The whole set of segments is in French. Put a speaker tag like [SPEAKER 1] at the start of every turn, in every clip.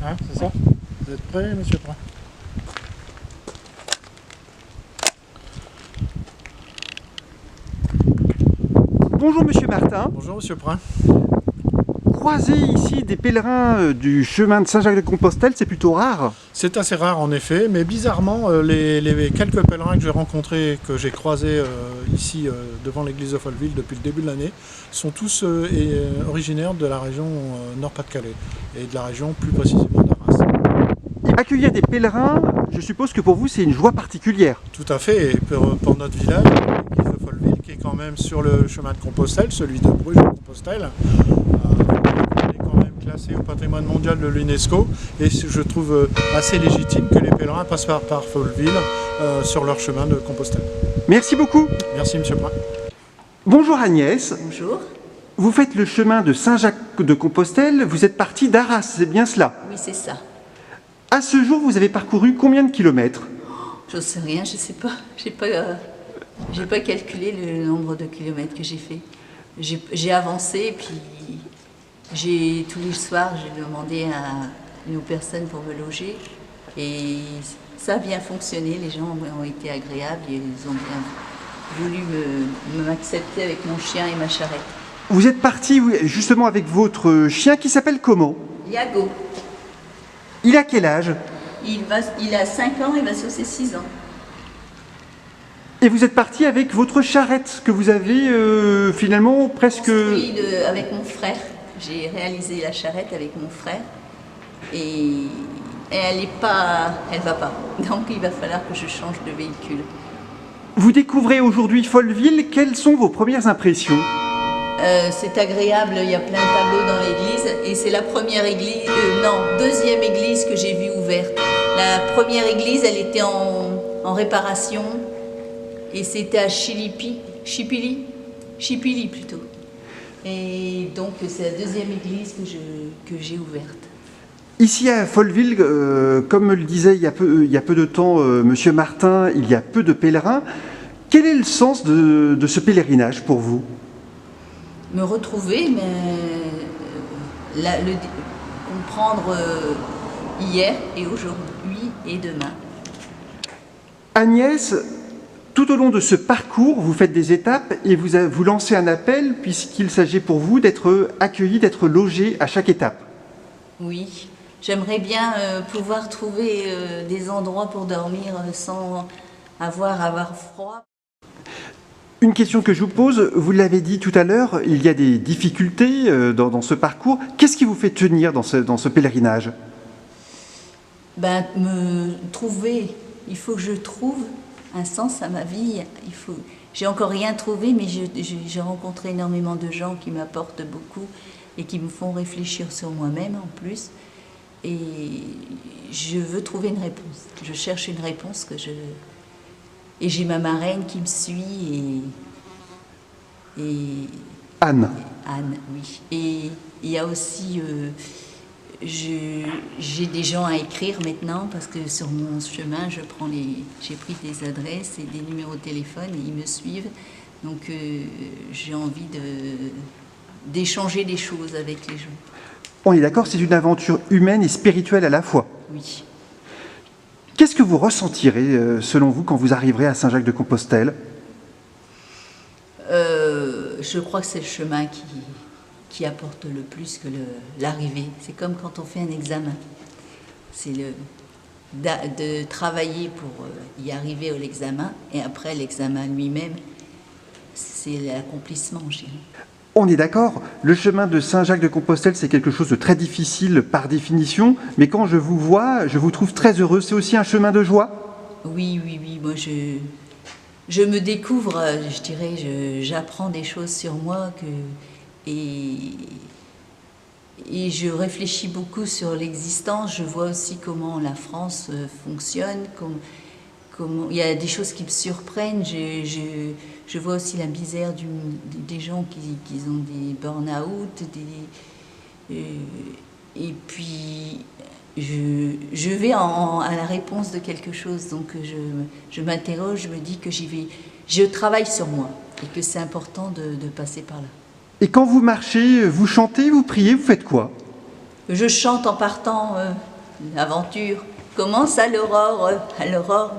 [SPEAKER 1] Hein, c'est ça? Vous êtes prêt, monsieur Prin?
[SPEAKER 2] Bonjour Monsieur Martin.
[SPEAKER 1] Bonjour, monsieur Prin.
[SPEAKER 2] Croiser ici des pèlerins du chemin de Saint-Jacques-de-Compostelle, c'est plutôt rare.
[SPEAKER 1] C'est assez rare en effet, mais bizarrement, les quelques pèlerins que j'ai rencontrés, que j'ai croisés ici devant l'église de Folleville depuis le début de l'année, sont tous originaires de la région Nord-Pas-de-Calais et de la région plus précisément d'Arras.
[SPEAKER 2] Accueillir des pèlerins, je suppose que pour vous c'est une joie particulière.
[SPEAKER 1] Tout à fait, et pour notre village, l'église de Folleville, qui est quand même sur le chemin de Compostelle, celui de Bruges-de-Compostelle, il est quand même classé au patrimoine mondial de l'UNESCO, et je trouve assez légitime que les pèlerins passent par Folleville sur leur chemin de Compostelle.
[SPEAKER 2] Merci beaucoup.
[SPEAKER 1] Merci, monsieur Prin.
[SPEAKER 2] Bonjour Agnès.
[SPEAKER 3] Bonjour.
[SPEAKER 2] Vous faites le chemin de Saint-Jacques-de-Compostelle, vous êtes parti d'Arras, c'est bien cela?
[SPEAKER 3] Oui, c'est ça.
[SPEAKER 2] À ce jour, vous avez parcouru combien de kilomètres?
[SPEAKER 3] Je sais rien, je sais pas. J'ai pas calculé le nombre de kilomètres que j'ai fait. J'ai avancé et puis tous les soirs j'ai demandé à une personne pour me loger et ça a bien fonctionné. Les gens ont été agréables et ils ont bien voulu m'accepter avec mon chien et ma charrette.
[SPEAKER 2] Vous êtes parti justement avec votre chien qui s'appelle comment?
[SPEAKER 3] Yago,
[SPEAKER 2] Il a quel âge?
[SPEAKER 3] il a 5 ans, il va sur ses 6 ans.
[SPEAKER 2] Et vous êtes parti avec votre charrette que vous avez finalement presque...
[SPEAKER 3] Construit avec mon frère. J'ai réalisé la charrette avec mon frère et elle va pas. Donc il va falloir que je change de véhicule.
[SPEAKER 2] Vous découvrez aujourd'hui Folleville, quelles sont vos premières impressions?
[SPEAKER 3] C'est agréable, il y a plein de tableaux dans l'église et c'est la première église, deuxième église que j'ai vue ouverte. La première église, elle était en réparation et c'était à Chipili plutôt. Et donc c'est la deuxième église que j'ai ouverte.
[SPEAKER 2] Ici à Folleville, comme le disait il y a peu de temps Monsieur Martin, il y a peu de pèlerins. Quel est le sens de ce pèlerinage pour vous?
[SPEAKER 3] Me retrouver, mais comprendre hier et aujourd'hui et demain.
[SPEAKER 2] Agnès, tout au long de ce parcours, vous faites des étapes et vous lancez un appel puisqu'il s'agit pour vous d'être accueilli, d'être logé à chaque étape.
[SPEAKER 3] Oui, j'aimerais bien pouvoir trouver des endroits pour dormir sans avoir froid.
[SPEAKER 2] Une question que je vous pose, vous l'avez dit tout à l'heure, il y a des difficultés dans ce parcours. Qu'est-ce qui vous fait tenir dans ce pèlerinage?
[SPEAKER 3] Me trouver, il faut que je trouve un sens à ma vie. J'ai encore rien trouvé, mais j'ai rencontré énormément de gens qui m'apportent beaucoup et qui me font réfléchir sur moi-même en plus. Et je veux trouver une réponse. Je cherche une réponse et j'ai ma marraine qui me suit et
[SPEAKER 2] Anne.
[SPEAKER 3] Anne, oui. Et il y a aussi, j'ai des gens à écrire maintenant parce que sur mon chemin, j'ai pris des adresses et des numéros de téléphone et ils me suivent. Donc j'ai envie d'échanger des choses avec les gens.
[SPEAKER 2] On est d'accord, c'est une aventure humaine et spirituelle à la fois.
[SPEAKER 3] Oui.
[SPEAKER 2] Qu'est-ce que vous ressentirez, selon vous, quand vous arriverez à Saint-Jacques-de-Compostelle?
[SPEAKER 3] Je crois que c'est le chemin qui apporte le plus que l'arrivée. C'est comme quand on fait un examen. C'est de travailler pour y arriver à l'examen et après l'examen lui-même, c'est l'accomplissement, je dirais.
[SPEAKER 2] On est d'accord, le chemin de Saint-Jacques-de-Compostelle, c'est quelque chose de très difficile par définition, mais quand je vous vois, je vous trouve très heureux. C'est aussi un chemin de joie?
[SPEAKER 3] Oui. Moi, je me découvre, je dirais, j'apprends des choses sur moi et je réfléchis beaucoup sur l'existence. Je vois aussi comment la France fonctionne, il y a des choses qui me surprennent. Je vois aussi la misère des gens qui ont des burn-out. Et puis, je vais à la réponse de quelque chose. Donc, je m'interroge, je me dis que je travaille sur moi et que c'est important de passer par là.
[SPEAKER 2] Et quand vous marchez, vous chantez, vous priez, vous faites quoi?
[SPEAKER 3] Je chante en partant l'aventure commence à l'aurore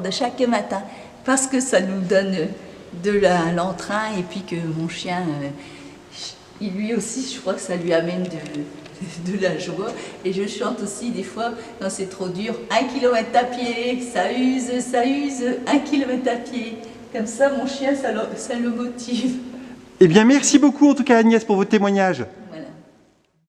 [SPEAKER 3] de chaque matin, parce que ça nous donne de l'entrain, et puis que mon chien, lui aussi, je crois que ça lui amène de la joie. Et je chante aussi des fois, quand c'est trop dur, 1 kilomètre à pied, ça use, 1 kilomètre à pied. Comme ça, mon chien, ça le motive.
[SPEAKER 2] Eh bien, merci beaucoup en tout cas Agnès pour votre témoignage.